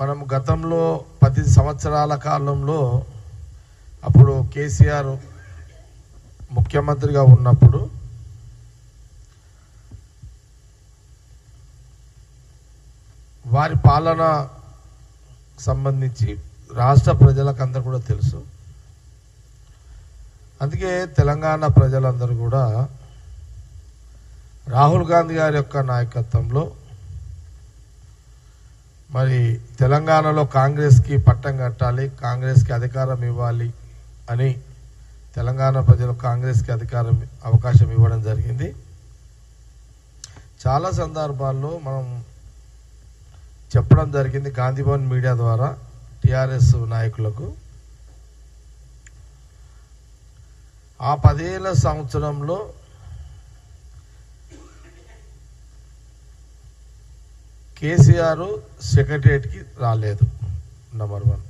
మనం గతంలో 10 సంవత్సరాల కాలంలో అప్పుడు కేసీఆర్ ముఖ్యమంత్రిగా ఉన్నప్పుడు వారి పాలన సంబంధించి రాష్ట్ర ప్రజలకు అందరూ కూడా తెలుసు. అందుకే తెలంగాణ ప్రజలందరూ కూడా రాహుల్ గాంధీ గారి యొక్క నాయకత్వంలో మరి తెలంగాణలో కాంగ్రెస్కి పట్టం కట్టాలి, కాంగ్రెస్కి అధికారం ఇవ్వాలి అని తెలంగాణ ప్రజలు కాంగ్రెస్కి అవకాశం ఇవ్వడం జరిగింది. చాలా సందర్భాల్లో మనం చెప్పడం జరిగింది గాంధీ భవన్ మీడియా ద్వారా టిఆర్ఎస్ నాయకులకు. ఆ 10 ఏళ్ల సంవత్సరంలో కేసీఆర్ సెక్రటరియట్కి రాలేదు. నంబర్ 1.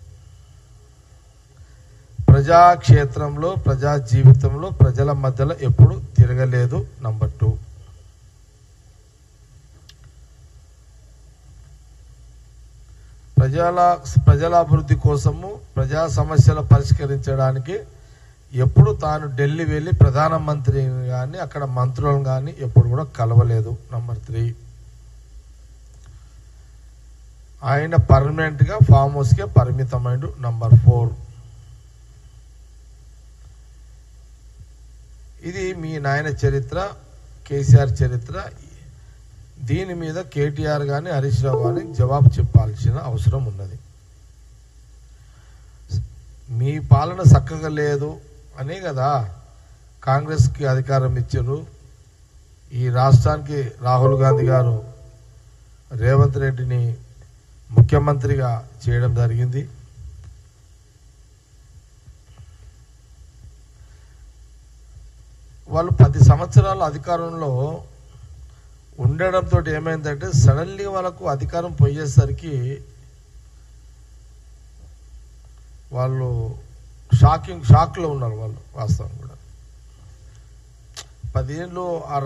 ప్రజాక్షేత్రంలో ప్రజా జీవితంలో ప్రజల మధ్యలో ఎప్పుడు తిరగలేదు. నంబర్ 2. ప్రజల అభివృద్ధి కోసము ప్రజా సమస్యలు పరిష్కరించడానికి ఎప్పుడు తాను ఢిల్లీ వెళ్ళి ప్రధానమంత్రిని కానీ అక్కడ మంత్రులను కానీ ఎప్పుడు కూడా కలవలేదు. నంబర్ 3. ఆయన పర్మనెంట్గా ఫామ్ హౌస్కే పరిమితమైండు. నంబర్ 4. ఇది మీ నాయన చరిత్ర, కేసీఆర్ చరిత్ర. దీని మీద కేటీఆర్ కానీ హరీష్ రావు కానీ జవాబు చెప్పాల్సిన అవసరం ఉన్నది. మీ పాలన చక్కగా లేదు అనే కదా కాంగ్రెస్కి అధికారం ఇచ్చారు. ఈ రాష్ట్రానికి రాహుల్ గాంధీ గారు రేవంత్ రెడ్డిని ముఖ్యమంత్రిగా చేయడం జరిగింది. వాళ్ళు 10 సంవత్సరాల అధికారంలో ఉండడంతో ఏమైందంటే సడన్లీ వాళ్ళకు అధికారం పోయేసరికి వాళ్ళు షాక్లో ఉన్నారు. వాళ్ళు వాస్తవం కూడా 10 ఏళ్ళు ఆ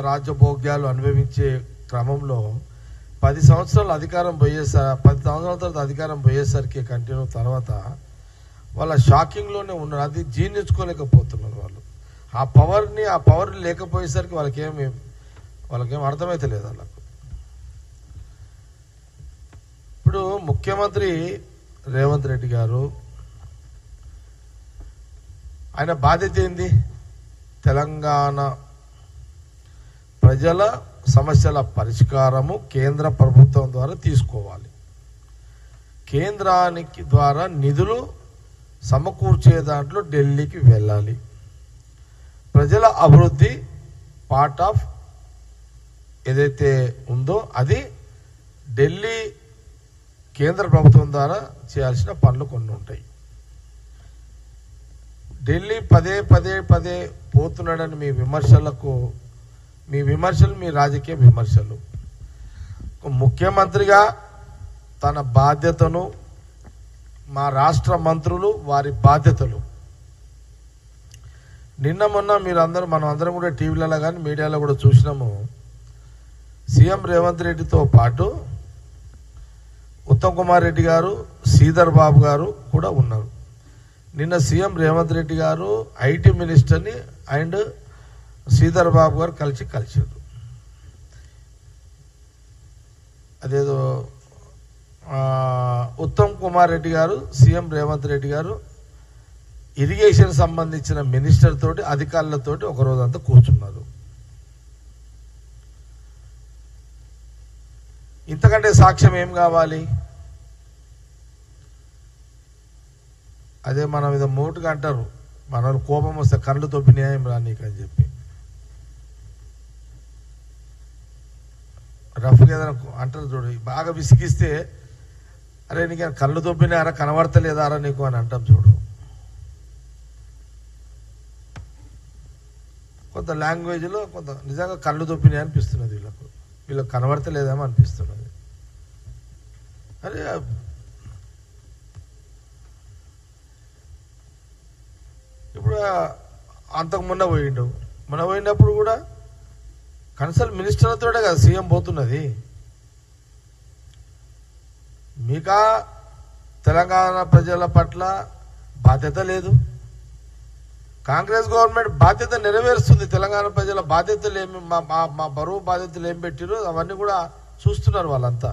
రాజ్య భోగ్యాలు అనుభవించే క్రమంలో 10 సంవత్సరాలు అధికారం 10 సంవత్సరాల తర్వాత అధికారం పోయేసరికి కంటిన్యూ తర్వాత వాళ్ళ షాకింగ్లోనే ఉన్నారు. అది జీర్ణించుకోలేకపోతున్నారు వాళ్ళు. ఆ పవర్ లేకపోయేసరికి వాళ్ళకేం అర్థమైతే లేదు వాళ్ళకు. ఇప్పుడు ముఖ్యమంత్రి రేవంత్ రెడ్డి గారు ఆయన బాధ్యత ఏంది? తెలంగాణ ప్రజల సమస్యల పరిష్కారము కేంద్ర ప్రభుత్వం ద్వారా తీసుకోవాలి. కేంద్రానికి ద్వారా నిధులు సమకూర్చే దాంట్లో ఢిల్లీకి వెళ్ళాలి. ప్రజల అభివృద్ధి పార్ట్ ఆఫ్ ఏదైతే ఉందో అది ఢిల్లీ కేంద్ర ప్రభుత్వం ద్వారా చేయాల్సిన పనులు కొన్ని ఉంటాయి. ఢిల్లీ పదే పోతున్నాడని మీ విమర్శలు మీ రాజకీయ విమర్శలు. ముఖ్యమంత్రిగా తన బాధ్యతను మా రాష్ట్ర మంత్రులు వారి బాధ్యతలు నిన్న మొన్న మనం అందరం కూడా టీవీలలో కానీ మీడియాలో కూడా చూసినాము. సీఎం రేవంత్ రెడ్డితో పాటు ఉత్తమ్ కుమార్ రెడ్డి గారు, శ్రీధర్ బాబు గారు కూడా ఉన్నారు. నిన్న సీఎం రేవంత్ రెడ్డి గారు ఐటీ మినిస్టర్ని అండ్ శ్రీధర్ బాబు గారు కలిసారు. అదేదో ఉత్తమ్ కుమార్ రెడ్డి గారు సీఎం రేవంత్ రెడ్డి గారు ఇరిగేషన్ సంబంధించిన మినిస్టర్ తోటి అధికారులతోటి ఒక రోజంతా కూర్చున్నారు. ఇంతకంటే సాక్ష్యం ఏం కావాలి? అదే మన మీద మోటుగా అంటారు, మన కోపం వస్తే కళ్ళు తొప్పి న్యాయం రా నీకు అని చెప్పి రఫ్గా ఏదైనా అంటారు చూడు. బాగా విసిగిస్తే అరే నీకు కళ్ళు తొప్పినారా కనబడతలేదారా నీకు అని అంటాం చూడు. కొంత లాంగ్వేజ్లో కొంత నిజంగా కళ్ళు తొప్పినాయి అనిపిస్తున్నది వీళ్ళకు కనబడతలేదేమో అనిపిస్తున్నది. అరే ఇప్పుడు అంతకు మొన్న పోయినప్పుడు కూడా కన్సల్ట్ మినిస్టర్లతోటే కదా సీఎం పోతున్నది. మీకా తెలంగాణ ప్రజల పట్ల బాధ్యత లేదు. కాంగ్రెస్ గవర్నమెంట్ బాధ్యత నెరవేరుస్తుంది. తెలంగాణ ప్రజల బాధ్యతలు ఏమి, మా బరువు బాధ్యతలు ఏం పెట్టిరో అవన్నీ కూడా చూస్తున్నారు వాళ్ళంతా.